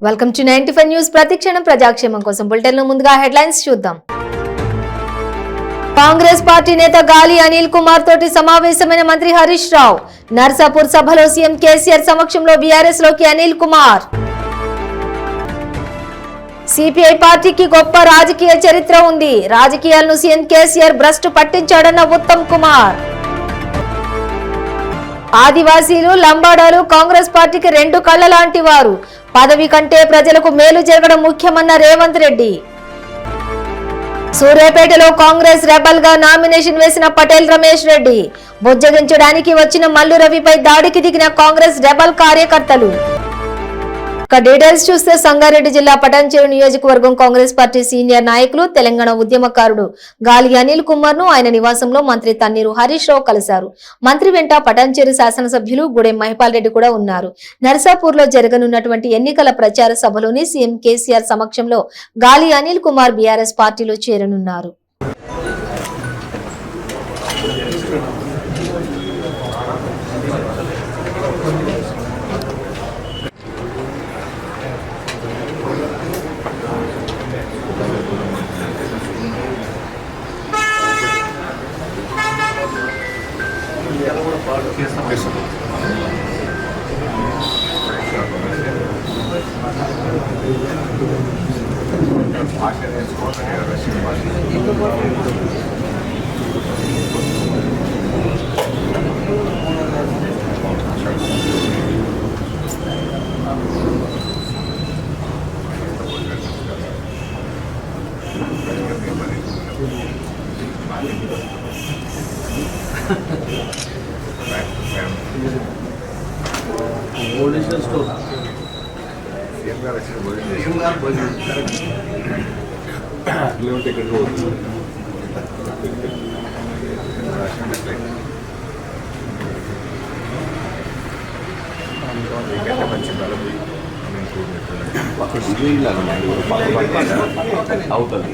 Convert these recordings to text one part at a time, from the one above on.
Welcome to 95 news. ప్రతిక్షణం ప్రజాక్షేమం కోసం bulletin లో ముందుగా హెడ్లైన్స్ చూద్దాం. కాంగ్రెస్ పార్టీ నేత గాలి అనిల్ కుమార్ తోటి సమావేశమైన మంత్రి హరీష్ రావు. నర్సాపూర్ సభలో సీఎం కేసీఆర్ సమక్షంలో బీఆర్ఎస్ లోకి అనిల్ కుమార్. సిపిఐ పార్టీకి గొప్ప రాజకీయ చరిత్ర ఉంది. రాజకీయాలను సీఎం కేసీఆర్ భ్రష్టు పట్టించాడన్న ఉత్తమ్ కుమార్. ఆదివాసీలు లంబాడాలు కాంగ్రెస్ పార్టీకి రెండు కళ్ళ లాంటి వారు. పదవి కంటే ప్రజలకు మేలు జరగడం ముఖ్యమన్న రేవంత్ రెడ్డి. సూర్యాపేటలో కాంగ్రెస్ రెబల్ గా నామినేషన్ వేసిన పటేల్ రమేష్ రెడ్డి. బుజ్జగించడానికి వచ్చిన మల్లు రవిపై దాడికి దిగిన కాంగ్రెస్ రెబల్ కార్యకర్తలు. డీటెయిల్స్ చూస్తే సంగారెడ్డి జిల్లా పటాన్చెరు నియోజకవర్గం కాంగ్రెస్ పార్టీ సీనియర్ నాయకులు తెలంగాణ ఉద్యమకారుడు గాలి అనిల్ కుమార్ ను ఆయన నివాసంలో మంత్రి తన్నీరు హరీష్ రావు కలిశారు. మంత్రి వెంట పటాన్చెరు శాసనసభ్యులు గుడెం మహిపాల్ రెడ్డి కూడా ఉన్నారు. నర్సాపూర్ లో జరగనున్నటువంటి ఎన్నికల ప్రచార సభలోని సీఎం కేసీఆర్ సమక్షంలో గాలి అనిల్ కుమార్ బీఆర్ఎస్ పార్టీలో చేరనున్నారు. అవుతుంది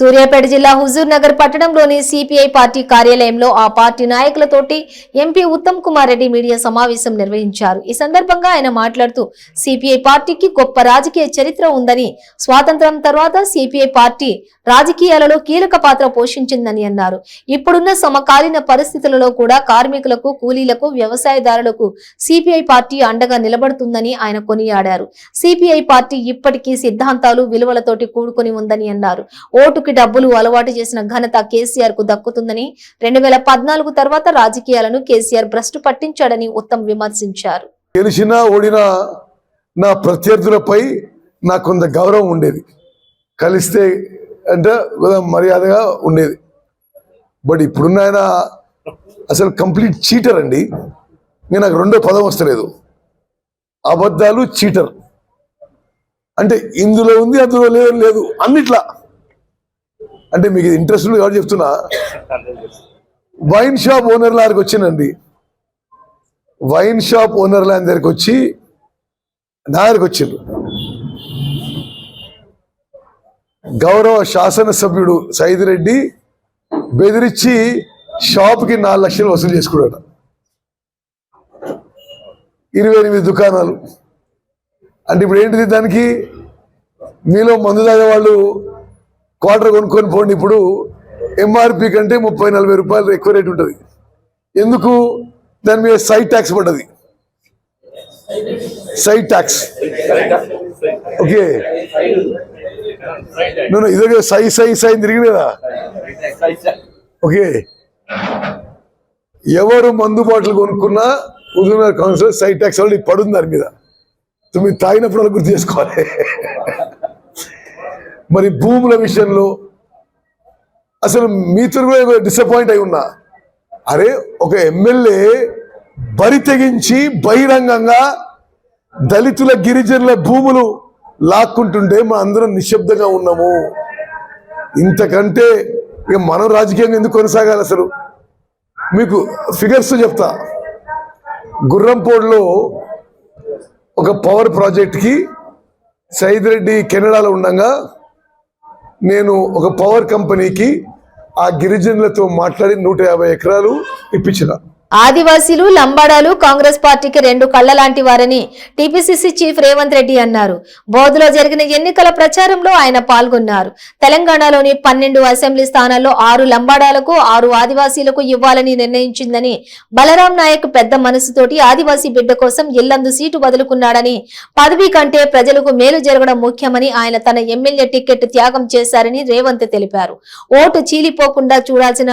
సూర్యాపేట జిల్లా హుజూర్ నగర్ పట్టణంలోని సిపిఐ పార్టీ కార్యాలయంలో ఆ పార్టీ నాయకులతోటి ఎంపీ ఉత్తమ్ కుమార్ రెడ్డి మీడియా సమావేశం నిర్వహించారు. ఈ సందర్భంగా ఆయన మాట్లాడుతూ సిపిఐ పార్టీకి గొప్ప రాజకీయ చరిత్ర ఉందని, స్వాతంత్రం తర్వాత సిపిఐ పార్టీ రాజకీయాలలో కీలక పాత్ర పోషించిందని అన్నారు. ఇప్పుడున్న సమకాలీన పరిస్థితులలో కూడా కార్మికులకు, కూలీలకు, వ్యవసాయదారులకు సిపిఐ పార్టీ అండగా నిలబడుతుందని ఆయన కొనియాడారు. సిపిఐ పార్టీ ఇప్పటికీ సిద్ధాంతాలు, విలువలతోటి కూడుకొని ఉందని అన్నారు. ఓటుకి డబ్బులు అలవాటు చేసిన ఘనత కేసీఆర్ కు దక్కుతుందని, 2014 తర్వాత రాజకీయాలను కేసీఆర్ భ్రష్టు పట్టించాడని ఉత్తమ్ విమర్శించారు. గెలిచినా ఓడినా నా ప్రత్యర్థులపై నాకు కొంత గౌరవం ఉండేది, కలిస్తే అంటే మర్యాదగా ఉండేది. బట్ ఇప్పుడున్న ఆయన అసలు కంప్లీట్ చీటర్ అండి. నేను నాకు రెండో పదం వస్తలేదు. అబద్ధాలు, చీటర్ అంటే ఇందులో ఉంది, అందులో లేదు, అన్నిట్లా. అంటే మీకు ఇంట్రెస్ట్ ఉంది కాబట్టి చెప్తున్నా. వైన్ షాప్ ఓనర్ల దగ్గరికి వచ్చిందండి. వైన్ షాప్ ఓనర్ల దగ్గరికి వచ్చి నా దగ్గరికి వచ్చిండ్రు. గౌరవ శాసనసభ్యుడు సైదిరెడ్డి బెదిరించి షాప్కి 4 లక్షలు వసూలు చేసుకున్నాడు. 28 దుకాణాలు. అంటే ఇప్పుడు ఏంటిది, దానికి మీలో మందు తాగే వాళ్ళు క్వార్టర్ కొనుక్కొని పోండి. ఇప్పుడు ఎంఆర్పి కంటే 30-40 రూపాయలు ఎక్కువ రేటు ఉంటుంది. ఎందుకు? దాని మీద సైడ్ ట్యాక్స్ పడ్డది. Side tax. ఓకే, నేను ఇదే సై తిరిగి కదా. ఓకే, ఎవరు మందు బాటలు కొనుక్కున్నా హుజూర్ కౌన్సిల్ సైడ్ ట్యాక్స్ వాళ్ళు పడుంది దాని మీద. మీరు తాగినప్పుడు వాళ్ళు గుర్తు చేసుకోవాలి. మరి భూముల విషయంలో అసలు మీతో కూడా డిసప్పాయింట్ అయి ఉన్నా. అరే, ఒక ఎమ్మెల్యే బరి తెగించి బహిరంగంగా దళితుల గిరిజనుల భూములు లాక్కుంటుంటే మా అందరం నిశ్శబ్దంగా ఉన్నాము. ఇంతకంటే ఇక మనం రాజకీయంగా ఎందుకు కొనసాగాలి? అసలు మీకు ఫిగర్స్ చెప్తా. గుర్రంపోడ్లో ఒక పవర్ ప్రాజెక్ట్కి సైద్ రెడ్డి కెనడాలో ఉండగా నేను ఒక పవర్ కంపెనీకి ఆ గిరిజనులతో మాట్లాడి 150 ఎకరాలు ఇప్పించిన. ఆదివాసీలు లంబాడాలు కాంగ్రెస్ పార్టీకి రెండు కళ్ళ లాంటి వారని టీపీసీసీ చీఫ్ రేవంత్ రెడ్డి అన్నారు. బోధులో జరిగిన ఎన్నికల ప్రచారంలో ఆయన పాల్గొన్నారు. తెలంగాణలోని 12 అసెంబ్లీ స్థానాల్లో 6 లంబాడాలకు 6 ఆదివాసీలకు ఇవ్వాలని నిర్ణయించిందని, బలరాం నాయక్ పెద్ద మనసుతోటి ఆదివాసీ బిడ్డ కోసం ఇల్లందు సీటు వదులుకున్నాడని, పదవి కంటే ప్రజలకు మేలు జరగడం ముఖ్యమని ఆయన తన ఎమ్మెల్యే టికెట్ త్యాగం చేశారని రేవంత్ తెలిపారు. ఓటు చీలిపోకుండా చూడాల్సిన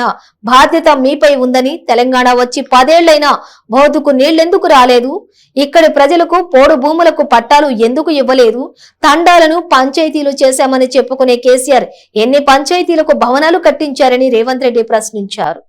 బాధ్యత మీపై ఉందని, తెలంగాణ వచ్చి 10 ఏళ్లైనా బోధుకు నీళ్లెందుకు రాలేదు, ఇక్కడి ప్రజలకు పోడు భూములకు పట్టాలు ఎందుకు ఇవ్వలేదు, తండాలను పంచాయతీలు చేశామని చెప్పుకునే కేసీఆర్ ఎన్ని పంచాయతీలకు భవనాలు కట్టించారని రేవంత్ రెడ్డి ప్రశ్నించారు.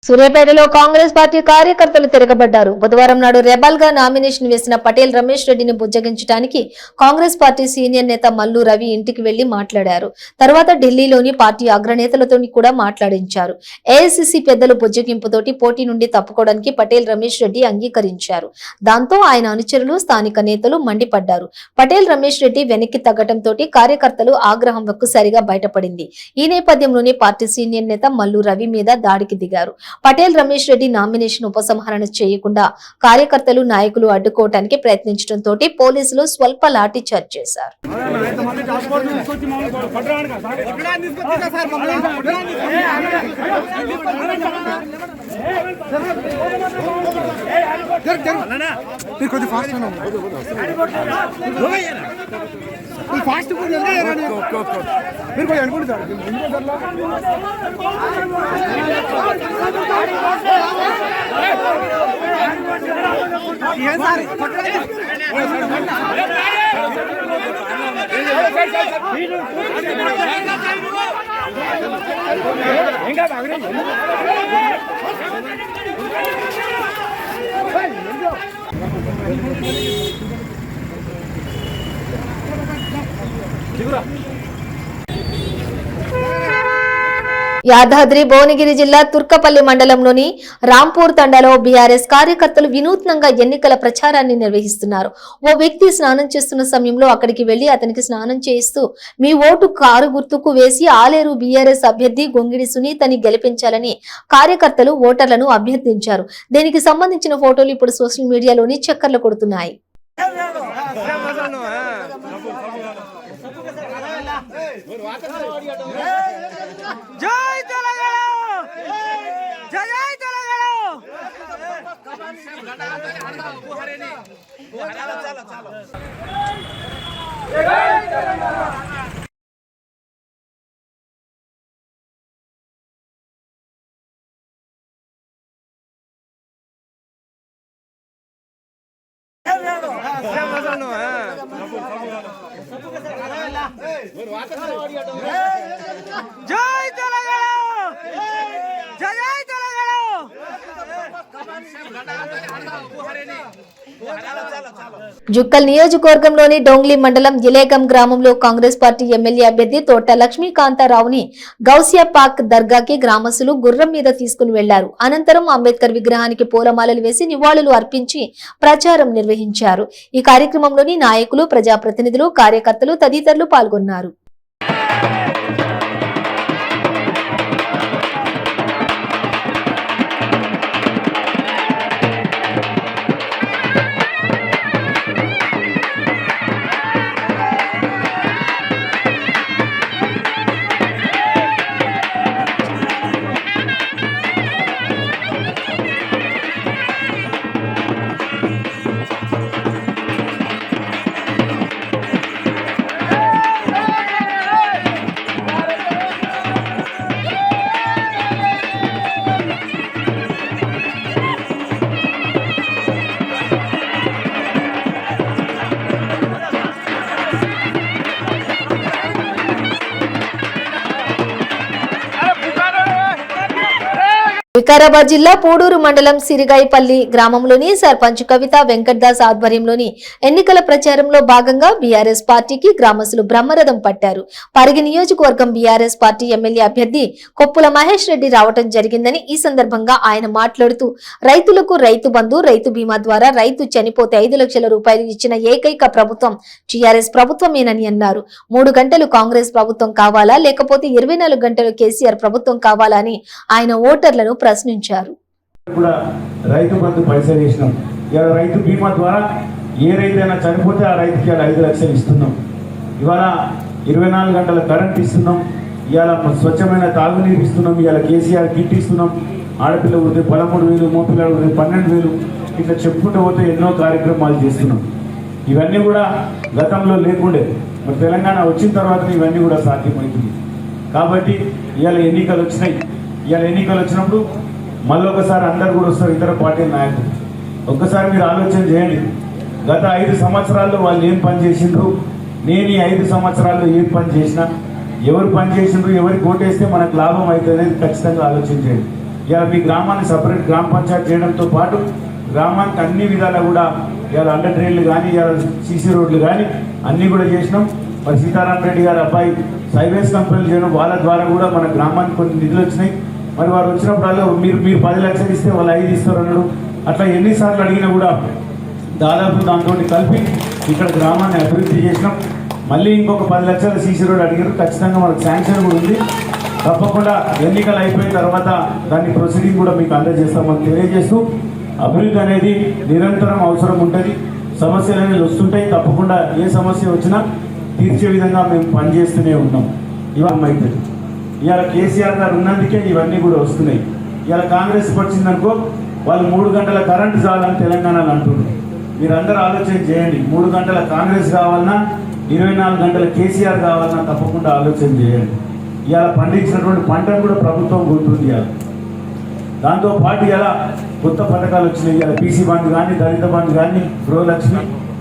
సూర్యాపేటలో కాంగ్రెస్ పార్టీ కార్యకర్తలు తిరగబడ్డారు. బుధవారం నాడు రెబల్ గా నామినేషన్ వేసిన పటేల్ రమేష్ రెడ్డిని బుజ్జగించడానికి కాంగ్రెస్ పార్టీ సీనియర్ నేత మల్లు రవి ఇంటికి వెళ్లి మాట్లాడారు. తర్వాత ఢిల్లీలోని పార్టీ అగ్రనేతలతో కూడా మాట్లాడించారు. ఏఐసీసీ పెద్దలు బుజ్జగింపుతోటి పోటీ నుండి తప్పుకోవడానికి పటేల్ రమేష్ రెడ్డి అంగీకరించారు. దాంతో ఆయన అనుచరులు, స్థానిక నేతలు మండిపడ్డారు. పటేల్ రమేష్ రెడ్డి వెనక్కి తగ్గడంతో కార్యకర్తలు ఆగ్రహం ఒక్కసారిగా బయటపడింది. ఈ నేపథ్యంలోనే పార్టీ సీనియర్ నేత మల్లు రవి మీద దాడికి దిగారు. పటేల్ రమేష్ రెడ్డి నామినేషన్ ఉపసంహరణ చేయకుండా కార్యకర్తలు, నాయకులు అడ్డుకోవడానికి ప్రయత్నించడంతో పోలీసులు స్వల్ప లాఠీ చార్జ్ చేశారు. యాదాద్రి భువనగిరి జిల్లా తుర్కపల్లి మండలంలోని రాంపూర్ తండాలో బీఆర్ఎస్ కార్యకర్తలు వినూత్నంగా ఎన్నికల ప్రచారాన్ని నిర్వహిస్తున్నారు. ఓ వ్యక్తి స్నానం చేస్తున్న సమయంలో అక్కడికి వెళ్లి అతనికి స్నానం చేయిస్తూ మీ ఓటు కారు గుర్తుకు వేసి ఆలేరు బీఆర్ఎస్ అభ్యర్థి గొంగిడి సునీతని గెలిపించాలని కార్యకర్తలు ఓటర్లను అభ్యర్థించారు. దీనికి సంబంధించిన ఫోటోలు ఇప్పుడు సోషల్ మీడియాలోని చక్కర్లు కొడుతున్నాయి. జై తెలంగాణ, జై తెలంగాణ. జై తెలంగాణ, జై తెలంగాణ. జుక్కల్ నియోజకవర్గంలోని డోంగ్లీ మండలం జిలేగం గ్రామంలో కాంగ్రెస్ పార్టీ ఎమ్మెల్యే అభ్యర్థి తోట లక్ష్మీకాంతారావుని గౌసియా పాక్ దర్గాకి గ్రామస్తులు గుర్రం మీద తీసుకుని వెళ్లారు. అనంతరం అంబేద్కర్ విగ్రహానికి పూలమాలలు వేసి నివాళులు అర్పించి ప్రచారం నిర్వహించారు. ఈ కార్యక్రమంలోని నాయకులు, ప్రజాప్రతినిధులు, కార్యకర్తలు తదితరులు పాల్గొన్నారు. వికారాబాద్ జిల్లా పూడూరు మండలం సిరిగాయిపల్లి గ్రామంలోని సర్పంచ్ కవిత వెంకట్దాస్ ఆధ్వర్యంలోని ఎన్నికల ప్రచారంలో భాగంగా బీఆర్ఎస్ పార్టీకి గ్రామస్తులు బ్రహ్మరథం పట్టారు. పరిగి నియోజకవర్గం బీఆర్ఎస్ పార్టీ ఎమ్మెల్యే అభ్యర్థి కొప్పుల మహేష్ రెడ్డి రావటం జరిగిందని ఈ సందర్భంగా ఆయన మాట్లాడుతూ రైతులకు రైతు బంధు, రైతు బీమా ద్వారా రైతు చనిపోతే 5 లక్షల రూపాయలు ఇచ్చిన ఏకైక ప్రభుత్వం టీఆర్ఎస్ ప్రభుత్వమేనని అన్నారు. 3 గంటలు కాంగ్రెస్ ప్రభుత్వం కావాలా లేకపోతే 24 గంటలు కేసీఆర్ ప్రభుత్వం కావాలా అని ఆయన ఓటర్లను ప్రశ్నించారు. రైతు బంధు పైసలు ఇస్తున్నాం. ఇవాళ రైతు బీమా ద్వారా ఏ రైతైనా చనిపోతే ఆ రైతుకి 5 లక్షలు ఇస్తున్నాం. ఇవాళ 24 గంటల కరెంట్ ఇస్తున్నాం. ఇవాళ స్వచ్ఛమైన తాగునీరు ఇస్తున్నాం. ఇవాళ కేసీఆర్ కిట్ ఇస్తున్నాం. ఆడపిల్ల ఉడితే 13,000, మోపిల్ల ఉడితే 12,000, ఇట్లా చెప్పుకుంటూ పోతే ఎన్నో కార్యక్రమాలు చేస్తున్నాం. ఇవన్నీ కూడా గతంలో లేకుండే, మరి తెలంగాణ వచ్చిన తర్వాత ఇవన్నీ కూడా సాధ్యమవుతుంది. కాబట్టి ఇవాళ ఎన్నికలు వచ్చినాయి. ఇవాళ ఎన్నికలు వచ్చినప్పుడు మళ్ళీ ఒకసారి అందరు కూడా వస్తారు, ఇతర పార్టీల నాయకులు. ఒక్కసారి మీరు ఆలోచన చేయండి, గత 5 సంవత్సరాల్లో వాళ్ళు ఏం పని చేసిండ్రు, నేను ఈ 5 సంవత్సరాల్లో ఏం పని చేసినా, ఎవరు పని చేసిండ్రు, ఎవరికి ఓటేస్తే మనకు లాభం అవుతుంది అనేది ఖచ్చితంగా ఆలోచన చేయండి. ఇలా మీ గ్రామాన్ని సపరేట్ గ్రామ పంచాయతీ చేయడంతో పాటు గ్రామానికి అన్ని విధాలా కూడా ఇలా అండర్ డ్రైన్లు కానీ ఇలా సీసీ రోడ్లు కానీ అన్నీ కూడా చేసినాం. మరి సీతారాం రెడ్డి గారు అబ్బాయి సైవేస్ కంపెనీలు చేయడం వాళ్ళ ద్వారా కూడా మన గ్రామానికి కొన్ని నిధులు వచ్చినాయి. మరి వారు వచ్చినప్పుడల్లా మీరు 10 లక్షలు ఇస్తే వాళ్ళు 5 ఇస్తారు అన్నాడు. అట్లా ఎన్నిసార్లు అడిగినా కూడా దాదాపు దాంతో కలిపి ఇక్కడ గ్రామాన్ని అభివృద్ధి చేసినాం. మళ్ళీ ఇంకొక 10 లక్షల సీసీ రోడ్ అడిగారు. ఖచ్చితంగా మనకు శాంక్షన్ కూడా ఉంది. తప్పకుండా ఎన్నికలు అయిపోయిన తర్వాత దాన్ని ప్రొసీడింగ్ కూడా మీకు అందజేస్తామని తెలియజేస్తూ, అభివృద్ధి అనేది నిరంతరం అవసరం ఉంటుంది. సమస్యలు అనేది వస్తుంటాయి. తప్పకుండా ఏ సమస్య వచ్చినా తీర్చే విధంగా మేము పనిచేస్తూనే ఉన్నాం. ఇవన్నీ అవుతుంది. ఇవాళ కేసీఆర్ గారు ఉన్నందుకే ఇవన్నీ కూడా వస్తున్నాయి. ఇవాళ కాంగ్రెస్ వచ్చిందనుకో వాళ్ళు 3 గంటల కరెంటు చాలని తెలంగాణలో అంటున్నారు. మీరందరూ ఆలోచన చేయండి. 3 గంటల కాంగ్రెస్ కావాలన్నా 24 గంటల కేసీఆర్ కావాలన్నా తప్పకుండా ఆలోచన చేయండి. ఇవాళ పండించినటువంటి పంటను కూడా ప్రభుత్వం కొంటుంది. ఇవాళ దాంతోపాటు ఇలా కొత్త పథకాలు వచ్చినాయి. ఇలా బీసీ బంధు కానీ, దళిత బంధు కానీ, గృహలక్ష్మి,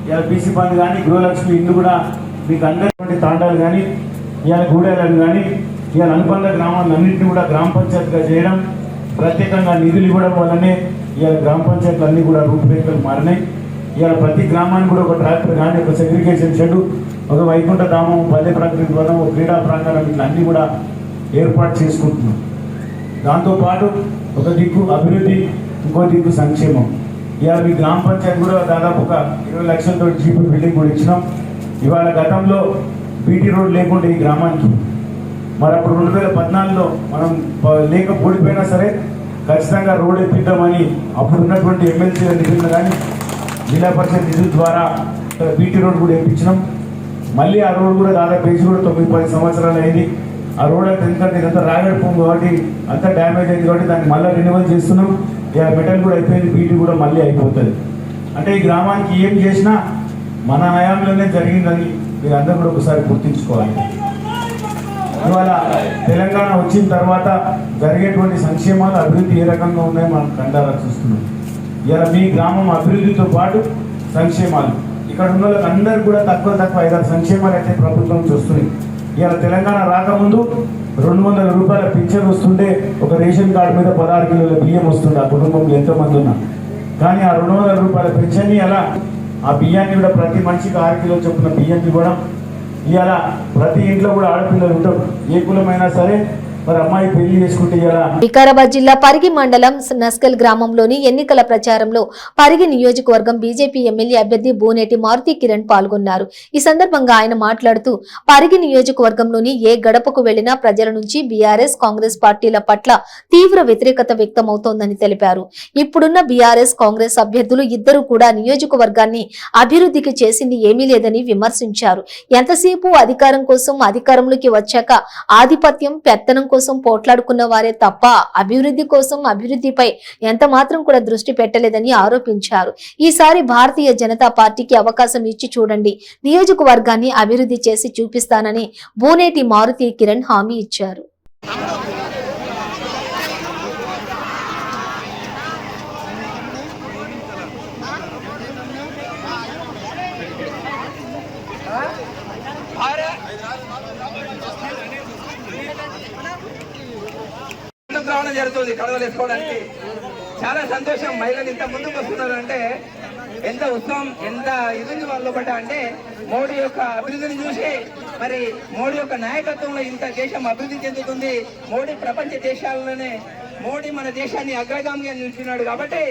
ఇలా బీసీ బంధు కానీ, గృహలక్ష్మి ఇల్లు కూడా మీకు అందరిటువంటి తాండాలు కానీ, ఇవాళ గూడెలను కానీ, ఇవాళ అనుబంధ గ్రామాలన్నింటినీ కూడా గ్రామ పంచాయతీగా చేయడం, ప్రత్యేకంగా నిధులు ఇవ్వడం వల్లనే ఇవాళ గ్రామ పంచాయతీలు అన్నీ కూడా రూపురేఖలు మారినాయి. ఇవాళ ప్రతి గ్రామానికి కూడా ఒక ట్రాక్టర్ కానీ, ఒక సెగ్రిగేషన్ షెడ్, ఒక వైకుంఠ ధామం, పల్లె ప్రకృతి వనం, ఒక క్రీడా ప్రాంగణం ఇట్లా అన్నీ కూడా ఏర్పాటు చేసుకుంటున్నాం. దాంతోపాటు ఒక దిక్కు అభివృద్ధి, ఇంకో దిక్కు సంక్షేమం. ఇవాళ మీ గ్రామ పంచాయతీ కూడా దాదాపు ఒక 20 లక్షలతో జీపీ బిల్డింగ్ కూడా ఇచ్చినాం. ఇవాళ గతంలో బీటీ రోడ్ లేకుండా ఈ గ్రామానికి మరి అప్పుడు 2014లో మనం లేక ఓడిపోయినా సరే ఖచ్చితంగా రోడ్ ఎత్తిద్దామని అప్పుడు ఉన్నటువంటి ఎమ్మెల్సీ నిధులు కానీ జిల్లా పరిషత్ నిధుల ద్వారా బీటీ రోడ్ కూడా వేయించినాం. మళ్ళీ ఆ రోడ్ కూడా దాదాపు వేసి కూడా 9-10 సంవత్సరాలు అయింది. ఆ రోడ్ అంతా ఎందుకంటే ఇదంతా రాగడి భూమి కాబట్టి అంతా డ్యామేజ్ అయింది కాబట్టి దాన్ని మళ్ళీ రెన్యువల్ చేస్తున్నాం. ఇక మెటల్ కూడా అయిపోయింది, బీటీ కూడా మళ్ళీ అయిపోతుంది. అంటే ఈ గ్రామానికి ఏం చేసినా మన హయాంలోనే జరిగిందని మీరు అందరూ కూడా ఒకసారి గుర్తుంచుకోవాలి. ఇవాళ తెలంగాణ వచ్చిన తర్వాత జరిగేటువంటి సంక్షేమాలు, అభివృద్ధి ఏ రకంగా ఉన్నాయో మనం కండారా చూస్తున్నాం. ఇవాళ మీ గ్రామం అభివృద్ధితో పాటు సంక్షేమాలు ఇక్కడ ఉన్న వాళ్ళకి అందరు కూడా తక్కువ 5-6 సంక్షేమాలు అయితే ప్రభుత్వం చూస్తున్నాయి. ఇవాళ తెలంగాణ రాకముందు 200 రూపాయల పింఛన్ వస్తుండే, ఒక రేషన్ కార్డు మీద 16 కిలోల బియ్యం వస్తుండే ఆ కుటుంబంలో ఎంతోమంది ఉన్నా. కానీ ఆ 200 రూపాయల పింఛన్ని అలా ఆ బియ్యాన్ని కూడా ప్రతి మనిషికి 6 కిలోలు చొప్పున బియ్యం ఇవ్వడం. ఇవాళ ప్రతి ఇంట్లో కూడా ఆడపిల్లలు ఉంటారు, ఏ కులమైనా సరే. మరి అమ్మాయి పెళ్లి చేసుకుంటే ఇలా వికారాబాద్ జిల్లా పరిగి మండలం నస్కల్ గ్రామంలోని ఎన్నికల ప్రచారంలో పరిగి నియోజకవర్గం బీజేపీ ఎమ్మెల్యే అభ్యర్థి బూనేటి మారుతి కిరణ్ పాల్గొన్నారు. ఈ సందర్భంగా ఆయన మాట్లాడుతూ పరిగి నియోజకవర్గంలోని ఏ గడపకు వెళ్లినా ప్రజల నుంచి బీఆర్ఎస్, కాంగ్రెస్ పార్టీల పట్ల తీవ్ర వ్యతిరేకత వ్యక్తమవుతోందని తెలిపారు. ఇప్పుడున్న బీఆర్ఎస్, కాంగ్రెస్ అభ్యర్థులు ఇద్దరు కూడా నియోజకవర్గాన్ని అభివృద్ధికి చేసింది ఏమీ లేదని విమర్శించారు. ఎంతసేపు అధికారం కోసం, అధికారంలోకి వచ్చాక ఆధిపత్యం, పెత్తనం కోసం పోట్లాడుకున్న వారే తప్ప అభివృద్ధి కోసం, అభివృద్ధిపై ఎంత మాత్రం కూడా దృష్టి పెట్టలేదని ఆరోపించారు. ఈసారి భారతీయ జనతా పార్టీకి అవకాశం ఇచ్చి చూడండి, నియోజకవర్గాన్ని అభివృద్ధి చేసి చూపిస్తానని బూనేటి మారుతి కిరణ్ హామీ ఇచ్చారు. రావడం జరుగుతుంది కడవలు వేసుకోవడానికి. చాలా సంతోషం. మహిళలు ఇంత ముందుకు వస్తున్నారు అంటే ఎంత ఉత్సవం, ఎంత ఇది వాళ్ళు ఒకట అంటే మోడీ యొక్క అభివృద్ధిని చూసి, మరి మోడీ యొక్క నాయకత్వంలో ఇంత దేశం అభివృద్ధి చెందుతుంది. మోడీ ప్రపంచ దేశాలలోనే మోడీ మన దేశాన్ని అగ్రగామిగా నిలిచినాడు. కాబట్టి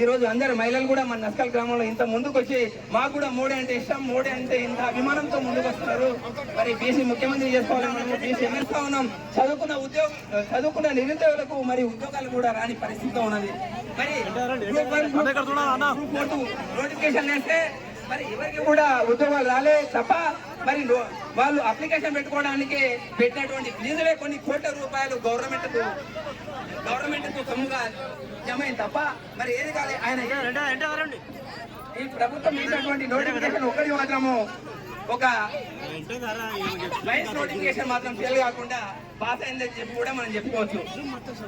ఈ రోజు అందరు మహిళలు కూడా మన నస్కల్ గ్రామంలో ఇంత ముందుకు వచ్చి మాకు కూడా మోడీ అంటే ఇష్టం, మోడీ అంటే ఇంత అభిమానంతో ముందుకు వస్తున్నారు. మరి బీసీ ముఖ్యమంత్రి చేసుకోవాలని మనము బీసీ ఎమ్మెల్సీ ఉన్నాం. చదువుకున్న నిరుద్యోగులకు మరి ఉద్యోగాలు కూడా రాని పరిస్థితితో ఉన్నది. మరి నోటిఫికేషన్ వేస్తే మరి ఎవరికి కూడా ఉద్యోగాలు రాలే తప్ప మరి వాళ్ళు అప్లికేషన్ పెట్టుకోవడానికి పెట్టినటువంటి ఫీజులే కొన్ని కోట్ల రూపాయలు గవర్నమెంట్ కు సొమ్ముగా జమైంది తప్ప మరి ఏది కాదు. ఆయన ఈ ప్రభుత్వం ఇచ్చినటువంటి నోటిఫికేషన్ ఒకటి మాత్రము ఒక రైస్ నోటిఫికేషన్ మాత్రం ఫెయిల్ కాకుండా పాస్ అయిందని చెప్పి కూడా మనం చెప్పుకోవచ్చు.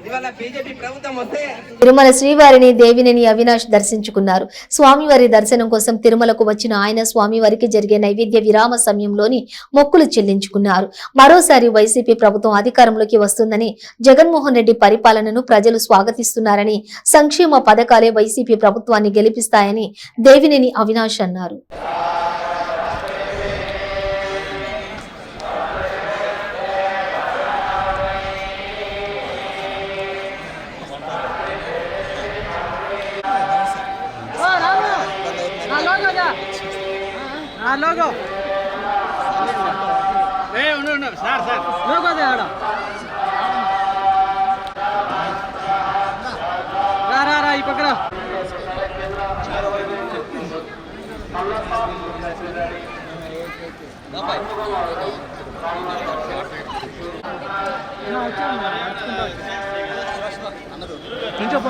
ఇవాళ బీజేపీ ప్రభుత్వం వస్తే తిరుమల శ్రీవారిని దేవినేని అవినాష్ దర్శించుకున్నారు. స్వామివారి దర్శనం కోసం తిరుమలకు వచ్చిన ఆయన స్వామివారికి జరిగే నైవేద్య విరామ సమయంలోని మొక్కులు చెల్లించుకున్నారు. మరోసారి వైసీపీ ప్రభుత్వం అధికారంలోకి వస్తుందని, జగన్మోహన్ రెడ్డి పరిపాలనను ప్రజలు స్వాగతిస్తున్నారని, సంక్షేమ పథకాలే వైసీపీ ప్రభుత్వాన్ని గెలిపిస్తాయని దేవినేని అవినాష్ అన్నారు. లోగో సార్ లోగో రా ఈ పక్కన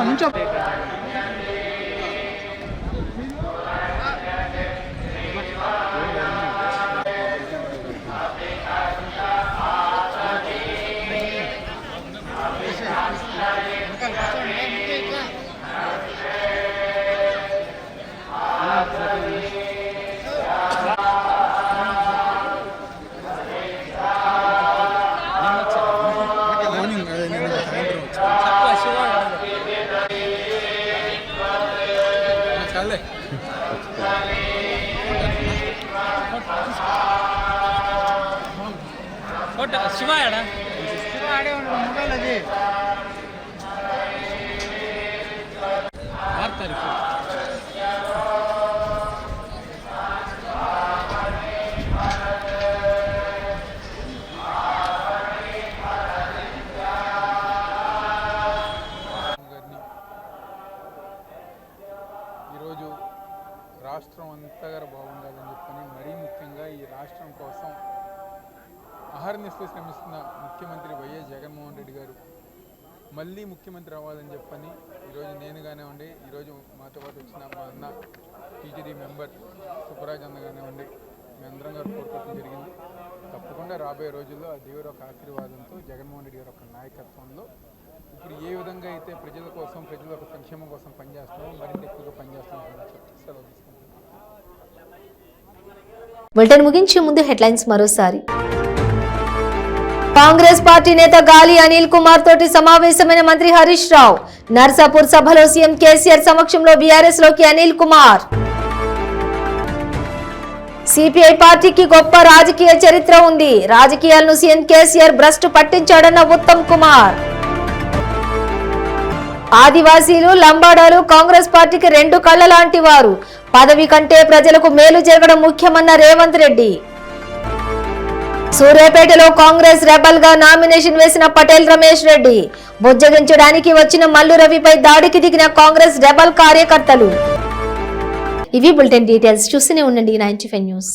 నుంచో శివాయడా ఆడే ఉండదు మొబైల్ అది ఈరోజు రాష్ట్రం అంతగా బాగుండాలని చెప్పని మరీ ముఖ్యంగా ఈ రాష్ట్రం కోసం అహర్నిశలు శ్రమిస్తున్న ముఖ్యమంత్రి వైఎస్ జగన్మోహన్ రెడ్డి గారు మళ్ళీ ముఖ్యమంత్రి అవ్వాలని చెప్పని ఈరోజు నేను కానివ్వండి, ఈరోజు మాతో పాటు వచ్చిన మా అన్న టీటీడీ మెంబర్ సుబ్బరాజ్ అన్న కానివ్వండి, మేమందరం గారు కోరుకోవడం జరిగింది. తప్పకుండా రాబోయే రోజుల్లో ఆ దేవుడు ఒక ఆశీర్వాదంతో జగన్మోహన్ రెడ్డి గారి ఒక నాయకత్వంలో ఇప్పుడు ఏ విధంగా అయితే ప్రజల కోసం, ప్రజల యొక్క సంక్షేమం కోసం పనిచేస్తున్నామో మరింత ఎక్కువగా పనిచేస్తున్నామని చెప్పి సెలవు తీసుకుంటున్నాం. బులెటిన్ ముగించే ముందు హెడ్లైన్స్ మరోసారి. కాంగ్రెస్ పార్టీ నేత గాలి అనిల్ కుమార్ తోటి సమావేశమైన మంత్రి హరీష్ రావు. నర్సాపూర్ సభలో సీఎం కేసీఆర్ సమక్షంలో బీఆర్ఎస్ లోకి అనిల్ కుమార్. సిపిఐ పార్టీకి గొప్ప రాజకీయ చరిత్ర ఉంది. రాజకీయాలను సీఎం కేసీఆర్ భ్రష్టు పట్టించాడన్న ఉత్తమ్ కుమార్. ఆదివాసీలు, లంబాడాలు కాంగ్రెస్ పార్టీకి రెండు కళ్ళ లాంటి వారు. పదవి కంటే ప్రజలకు మేలు జరగడం ముఖ్యమన్న రేవంత్ రెడ్డి. సూర్యాపేటలో కాంగ్రెస్ రెబల్ గా నామినేషన్ వేసిన పటేల్ రమేష్ రెడ్డి. బుజ్జగించడానికి వచ్చిన మల్లు రవిపై దాడికి దిగిన కాంగ్రెస్ రెబల్ కార్యకర్తలు. ఇవి బులెటిన్ డీటెయిల్స్. చూస్తూనే ఉండండి 95 న్యూస్.